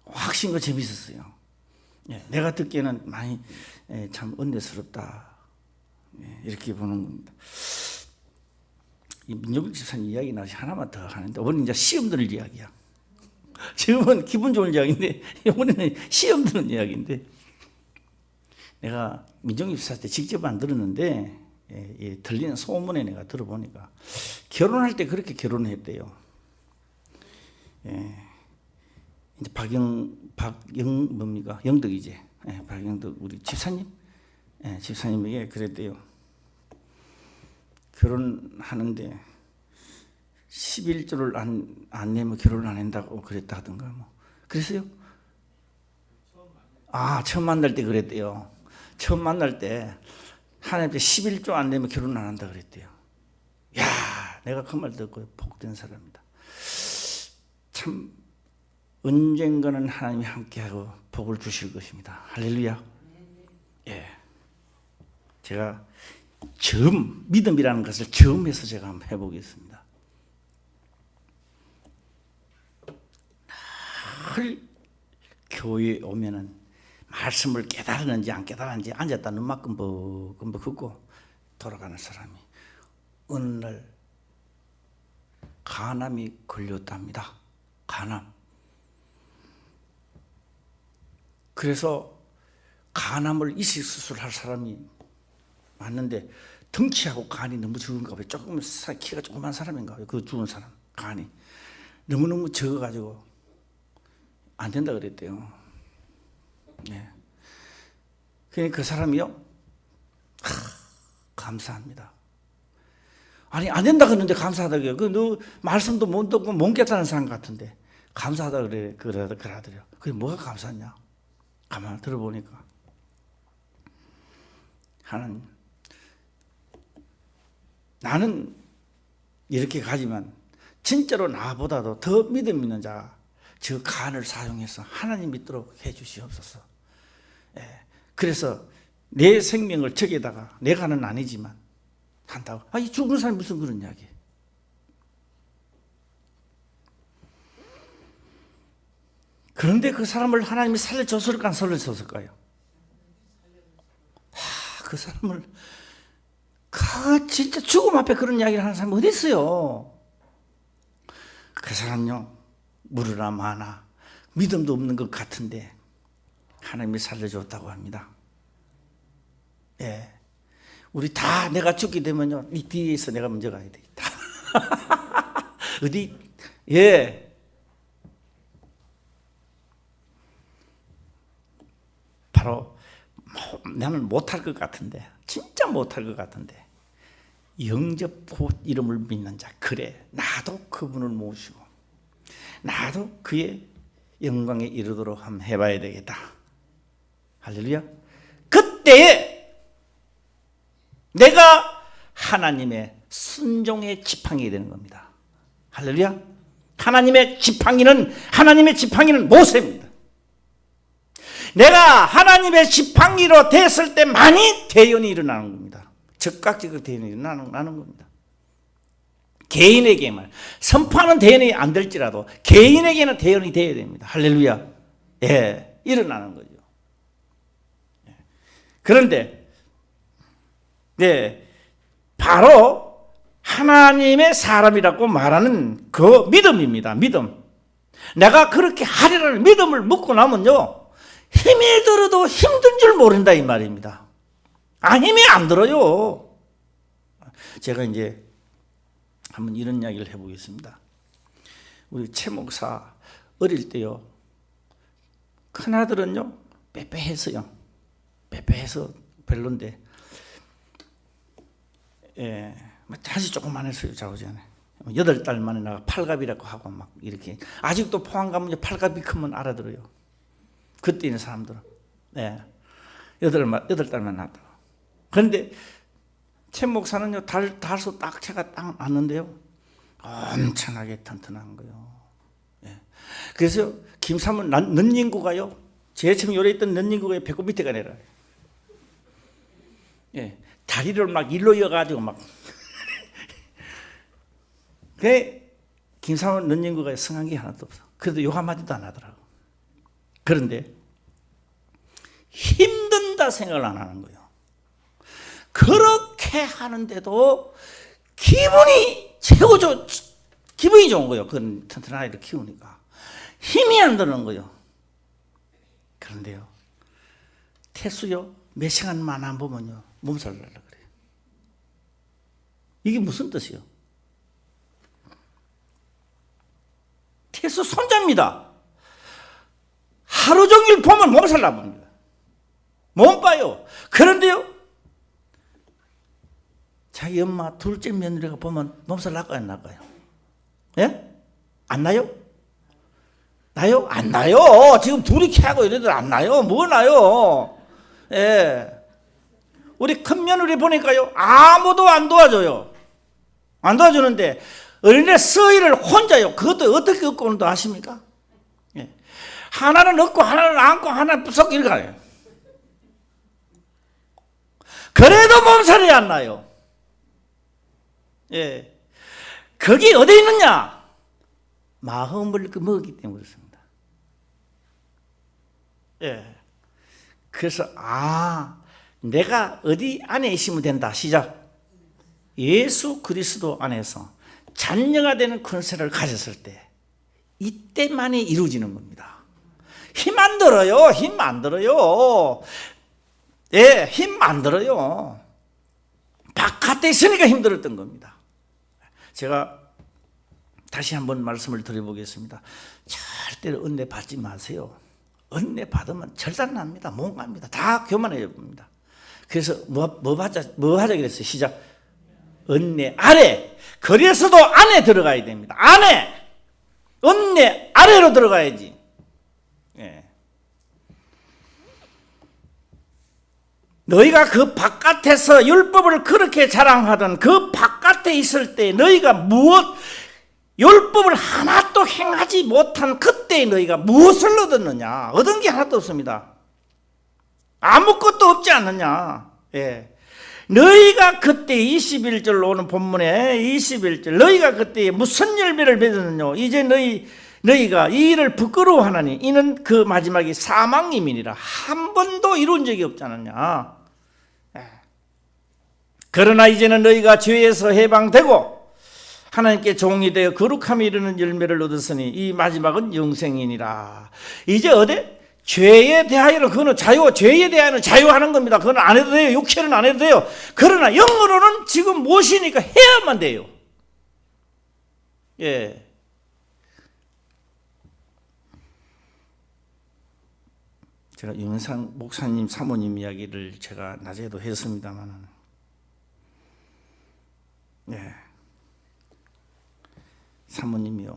확신과 재밌었어요. 예, 내가 듣기에는 많이 참 은혜스럽다, 이렇게 보는 겁니다. 이 민종일 집사님 이야기 나서 하나만 더 하는데, 오늘 이제 시험 드는 이야기야. 지금은 기분 좋은 이야기인데 이번에는 시험 드는 이야기인데, 내가 민종일 집사한테 직접 안 들었는데 들리는 소문에 내가 들어보니까 결혼할 때 그렇게 결혼했대요. 이제 영덕이지. 박영덕 우리 집사님, 집사님에게 그랬대요. 결혼하는데 11조를 안 내면 결혼을 안 한다고 그랬다 하던가 뭐. 그랬어요? 처음 만날 때 그랬대요. 처음 만날 때 하나님께 11조 안 내면 결혼 안 한다 그랬대요. 야, 내가 그 말 듣고 복된 사람이다. 참 언젠가는 하나님이 함께하고 복을 주실 것입니다. 할렐루야. 예, 제가 믿음이라는 것을 처음 해서 제가 한번 해보겠습니다. 교회에 오면은 말씀을 깨달았는지 안 깨달았는지 앉았다 눈만 끔벅끔벅 긋고 돌아가는 사람이 어느 날 간암이 걸렸답니다. 간암. 그래서 간암을 이식 수술할 사람이 맞는데 덩치하고 간이 너무 적은가 봐요. 조금 키가 조그만 사람인가 봐요. 그 죽은 사람 간이 너무너무 적어가지고 안 된다 그랬대요. 네. 그러니까 그 사람이요, 감사합니다. 아니 안 된다 그러는데 감사하다 그래요. 너 말씀도 못 듣고 못 깨닫는 사람 같은데 감사하다 그러더래요. 그게 뭐가 감사하냐? 가만히 들어보니까 하나님, 나는 이렇게 가지만 진짜로 나보다도 더 믿음 있는 자가 저 간을 사용해서 하나님 믿도록 해 주시옵소서. 그래서 내 생명을 저기다가 내 간은 아니지만 한다고. 이 죽은 사람이 무슨 그런 이야기. 그런데 그 사람을 하나님이 살려줬을까 안 살려줬을까요? 그 사람을 진짜 죽음 앞에 그런 이야기를 하는 사람이 어디 있어요? 그 사람요, 무르나 마나 믿음도 없는 것 같은데 하나님이 살려줬다고 합니다. 예, 우리 다 내가 죽게 되면요, 이 뒤에서 내가 먼저 가야 되겠다. 어디? 예. 바로 나는 못할 것 같은데, 진짜 못할 것 같은데 영접 곧 이름을 믿는 자, 그래 나도 그분을 모시고 나도 그의 영광에 이르도록 한번 해봐야 되겠다. 할렐루야. 그때에 내가 하나님의 순종의 지팡이 되는 겁니다. 할렐루야. 하나님의 지팡이는 모세입니다. 내가 하나님의 지팡이로 됐을 때 많이 대연이 일어나는 겁니다. 적각적으로 대연이 일어나는 겁니다. 개인에게만, 선포하는 대연이 안 될지라도 개인에게는 대연이 돼야 됩니다. 할렐루야. 예, 일어나는 거죠. 그런데 네, 바로 하나님의 사람이라고 말하는 그 믿음입니다. 믿음. 내가 그렇게 하리라는 믿음을 묻고 나면요, 힘이 들어도 힘든 줄 모른다 이 말입니다. 힘이 안 들어요. 제가 이제 한번 이런 이야기를 해보겠습니다. 우리 최 목사 어릴 때요, 큰아들은요 빼빼했어요. 빼빼해서 별론데, 예, 다시 조금만 했어요. 자고전에 8달 만에 나가 팔갑이라고 하고 막 이렇게. 아직도 포항 가면 팔갑이 크면 알아들어요. 그때 있는 사람들은. 네. 8달만 났다. 그런데 최 목사는요, 달소 딱 채가 딱 났는데요, 엄청나게 튼튼한 거예요. 네. 그래서 김삼은 넌닝구가요, 제일 처음 요래 있던 넌닝구가 배꼽 밑에가 내려요. 예. 다리를 막 일로 이어가지고 막. 그래, 김삼은 넌닝구가 성한 게 하나도 없어. 그래도 욕 한마디도 안 하더라고. 그런데 힘든다 생각을 안 하는 거예요. 그렇게 하는데도 기분이 기분이 좋은 거예요. 그런 튼튼한 아이를 키우니까 힘이 안 드는 거예요. 그런데요, 태수요 몇 시간만 안 보면요 몸살 나려 그래요. 이게 무슨 뜻이요? 태수 손자입니다. 하루 종일 보면 몸살 나봅니다. 몸 빠요. 그런데요, 자기 엄마 둘째 며느리가 보면 몸살 날까요, 안 날까요? 예? 안 나요? 나요? 안 나요. 지금 둘이 캐하고 이래도 안 나요. 뭐 나요? 예. 우리 큰 며느리 보니까요, 아무도 안 도와줘요. 안 도와주는데 어린애 서희를 혼자요. 그것도 어떻게 얻고 오는지 아십니까? 예. 하나는 얻고 하나는 안고 하나는 부석 이렇게 가요. 그래도 몸살이 안 나요. 예. 거기 어디 있느냐? 마음을 먹기 때문에 그렇습니다. 예. 그래서 내가 어디 안에 있으면 된다. 시작. 예수 그리스도 안에서 자녀가 되는 권세를 가졌을 때 이때만이 이루어지는 겁니다. 힘 안 들어요. 힘 안 들어요. 예, 힘 안 들어요. 바깥에 있으니까 힘들었던 겁니다. 제가 다시 한번 말씀을 드려보겠습니다. 절대로 은혜 받지 마세요. 은혜 받으면 절단납니다. 못 갑니다. 다 교만해져 봅니다. 그래서 뭐 하자 그랬어요. 시작. 은혜 아래. 그래서도 안에 들어가야 됩니다. 안에. 은혜 아래로 들어가야지. 예. 너희가 그 바깥에서 율법을 그렇게 자랑하던 그 바깥에 있을 때 너희가 율법을 하나도 행하지 못한 그때 너희가 무엇을 얻었느냐? 얻은 게 하나도 없습니다. 아무것도 없지 않느냐? 예. 너희가 그때 21절로 오는 본문에 21절 너희가 그때 무슨 열매를 맺었느냐? 이제 너희가 이 일을 부끄러워하나니 이는 그 마지막이 사망임이니라. 한 번도 이룬 적이 없지 않느냐? 그러나 이제는 너희가 죄에서 해방되고 하나님께 종이 되어 거룩함이 이르는 열매를 얻었으니 이 마지막은 영생이니라. 이제 어디? 죄에 대하여는 그거는 죄에 대하여는 자유하는 겁니다. 그건 안 해도 돼요. 육체는 안 해도 돼요. 그러나 영으로는 지금 무엇이니까 해야만 돼요. 예. 제가 유명상 목사님 사모님 이야기를 제가 낮에도 했습니다만, 예. 사모님이요.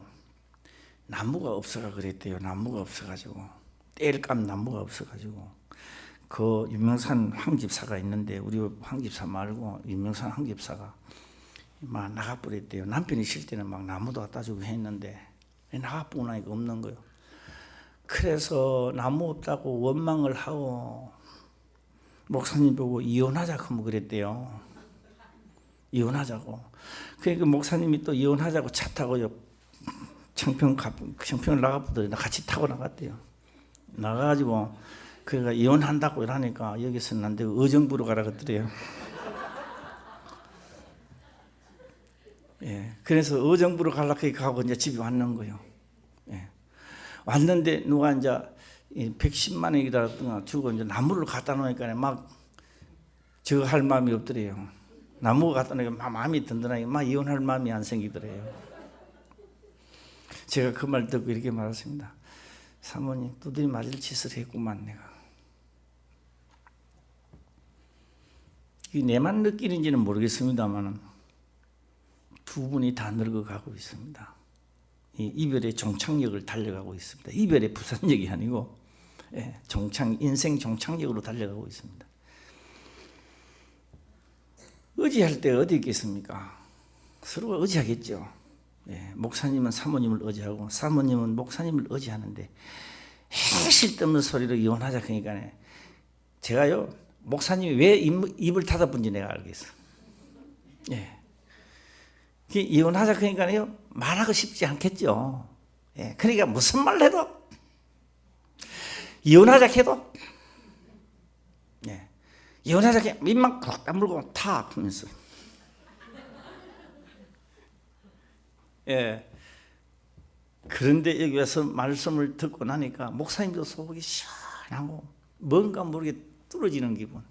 나무가 없어가 그랬대요. 나무가 없어가지고. 뗄감 나무가 없어가지고. 그 유명산 황집사가 있는데, 우리 황집사 말고 유명산 황집사가 막 나가버렸대요. 남편이 쉴 때는 막 나무도 갖다 주고 했는데, 나가보고 나니까 없는 거예요. 그래서 나무 없다고 원망을 하고, 목사님 보고 이혼하자고 하면 그랬대요. 이혼하자고. 그러니까 목사님이 또 이혼하자고 차 타고요. 청평을 나가보더니 같이 타고 나갔대요. 나가가지고 그러니까 이혼한다고 이러니까 여기서는 안 되고 의정부로 가라 그랬더래요. 예, 그래서 의정부로 가려고 가고 이제 집에 왔는 거예요. 예, 왔는데 누가 이제 110만 원이라든가 주고 이제 나무를 갖다 놓으니까 막 저거 할 마음이 없더래요. 나무가 갖다 놓으니까 마음이 든든하게 막 이혼할 마음이 안 생기더래요. 제가 그 말 듣고 이렇게 말했습니다. 사모님, 두드리 맞을 짓을 했구만 내가. 이게 내만 느끼는지는 모르겠습니다만 두 분이 다 늙어가고 있습니다. 이 이별의 종착역을 달려가고 있습니다. 이별의 부산역이 아니고 인생 종착역으로 달려가고 있습니다. 의지할 때 어디 있겠습니까? 서로가 의지하겠죠. 목사님은 사모님을 의지하고 사모님은 목사님을 의지하는데 쓸데없는 소리로 이혼하자 그러니까 제가요 목사님이 왜 입을 닫아본지 내가 알겠어. 예. 이혼하자 그러니까요 말하고 싶지 않겠죠. 예. 그러니까 무슨 말 해도 이혼하자 해도 이혼하자 해 입만 꽉 다물고 탁 하면서. 예. 그런데 여기 와서 말씀을 듣고 나니까 목사님도 속이 시원하고 뭔가 모르게 뚫어지는 기분.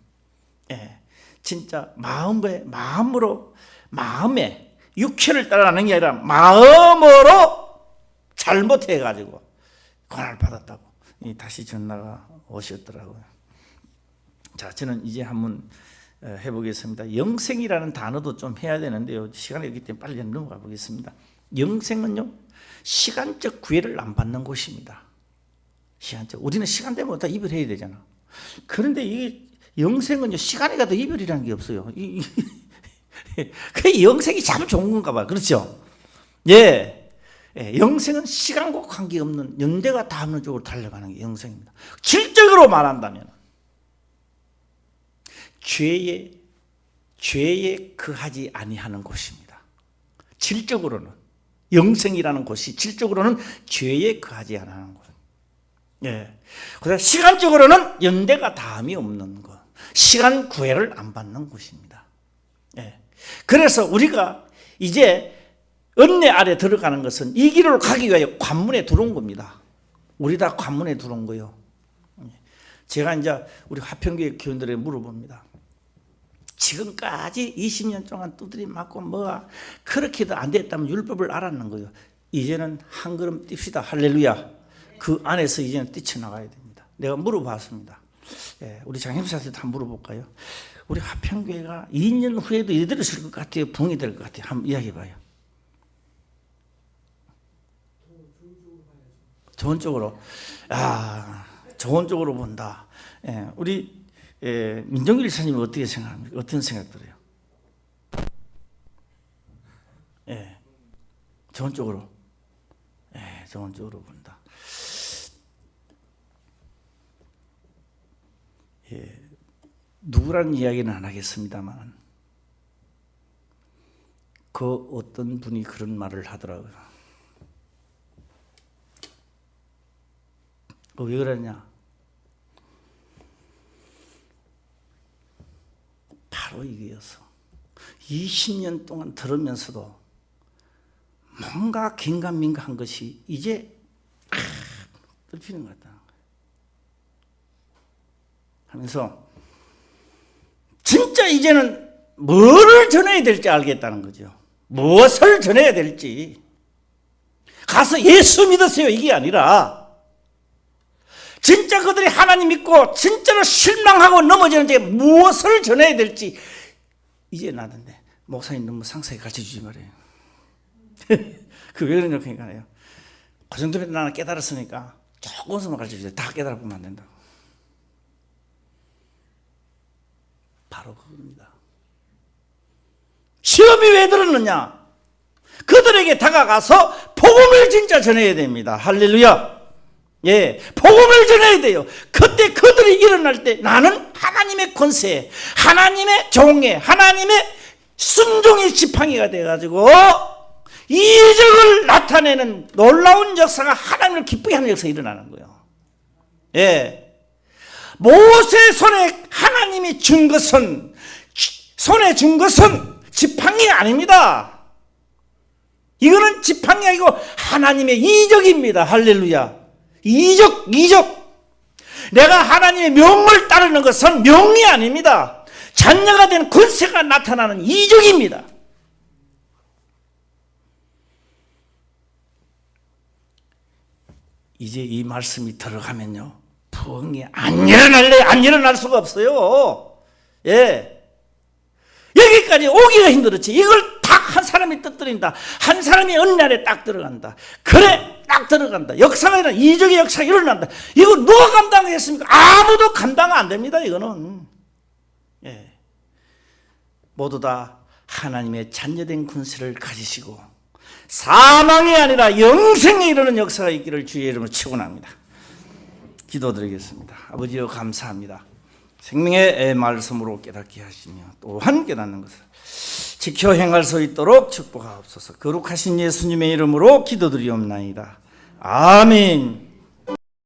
예. 진짜 마음에 육체를 따라가는 게 아니라 마음으로 잘못해가지고 고난을 받았다고 다시 전화가 오셨더라고요. 자, 저는 이제 한번 해보겠습니다. 영생이라는 단어도 좀 해야 되는데요. 시간이 없기 때문에 빨리 넘어가 보겠습니다. 영생은요, 시간적 구애를 안 받는 곳입니다. 시간적. 우리는 시간 되면 다 이별해야 되잖아. 그런데 이 영생은요, 시간이 가도 이별이라는 게 없어요. 그 영생이 참 좋은 건가 봐요. 그렇죠? 예. 영생은 시간과 관계없는 연대가 닿는 쪽으로 달려가는 게 영생입니다. 질적으로 말한다면 죄에 거하지 아니하는 곳입니다. 질적으로는 영생이라는 곳이 질적으로는 죄에 거하지 않는 곳. 예. 그래서 시간적으로는 연대가 다음이 없는 것, 시간 구애를 안 받는 곳입니다. 예. 그래서 우리가 이제 은혜 아래 들어가는 것은 이 길을 가기 위하여 관문에 들어온 겁니다. 우리 다 관문에 들어온 거요. 제가 이제 우리 화평교회 교인들에게 물어봅니다. 지금까지 20년 동안 두드리 맞고 뭐가 그렇게도 안 됐다면 율법을 알았는 거예요. 이제는 한 걸음 뜁시다. 할렐루야. 그 안에서 이제는 뛰쳐나가야 됩니다. 내가 물어봤습니다. 예, 우리 장님사한테도 한번 물어볼까요? 우리 화평교회가 2년 후에도 이대로 있을 것 같아요? 붕이 될 것 같아요? 한번 이야기해봐요. 좋은 쪽으로. 좋은 쪽으로 본다. 예, 우리 민정길 이사님은 어떻게 생각합니까? 어떤 생각 들어요? 예, 좋은 쪽으로. 예, 좋은 쪽으로 본다. 예, 누구라는 이야기는 안 하겠습니다만 그 어떤 분이 그런 말을 하더라고요. 왜 그러냐? 바로 이게여서 20년 동안 들으면서도 뭔가 긴가민가한 것이 이제 뚫히는 것 같다 하면서 진짜 이제는 뭐를 전해야 될지 알겠다는 거죠. 무엇을 전해야 될지. 가서 예수 믿으세요 이게 아니라 진짜 그들이 하나님 믿고 진짜로 실망하고 넘어지는데 무엇을 전해야 될지 이제 나던데 목사님 너무 상세히 가르쳐주지 말아요. 그 왜 그러냐고 생각해요. 그 정도면 나는 깨달았으니까 조금씩만 가르쳐주세요. 다 깨달아보면 안 된다고. 바로 그겁니다. 시험이 왜 들었느냐? 그들에게 다가가서 복음을 진짜 전해야 됩니다. 할렐루야. 예, 복음을 전해야 돼요. 그때 그들이 일어날 때 나는 하나님의 권세, 하나님의 종에, 하나님의 순종의 지팡이가 돼가지고 이적을 나타내는 놀라운 역사가 하나님을 기쁘게 하는 역사가 일어나는 거예요. 예, 모세 손에 하나님이 준 것은 손에 준 것은 지팡이가 아닙니다. 이거는 지팡이 아니고 하나님의 이적입니다. 할렐루야. 이적. 내가 하나님의 명을 따르는 것은 명이 아닙니다. 자녀가 된 권세가 나타나는 이적입니다. 이제 이 말씀이 들어가면요, 부흥이 안 일어날 수가 없어요. 예. 여기까지 오기가 힘들었지. 이걸 딱 한 사람이 떠들인다. 한 사람이 은혜 안에 딱 들어간다. 그래, 딱 들어간다. 역사가 일어나, 이적의 역사가 일어난다. 이거 누가 감당하겠습니까? 아무도 감당 안 됩니다. 이거는. 예. 모두 다 하나님의 자녀된 군세를 가지시고 사망이 아니라 영생에 이르는 역사가 있기를 주의 이름으로 축원합니다. 기도드리겠습니다. 아버지여 감사합니다. 생명의 말씀으로 깨닫게 하시며 또한 깨닫는 것을 지켜 행할 수 있도록 축복하옵소서. 거룩하신 예수님의 이름으로 기도드리옵나이다. 아멘.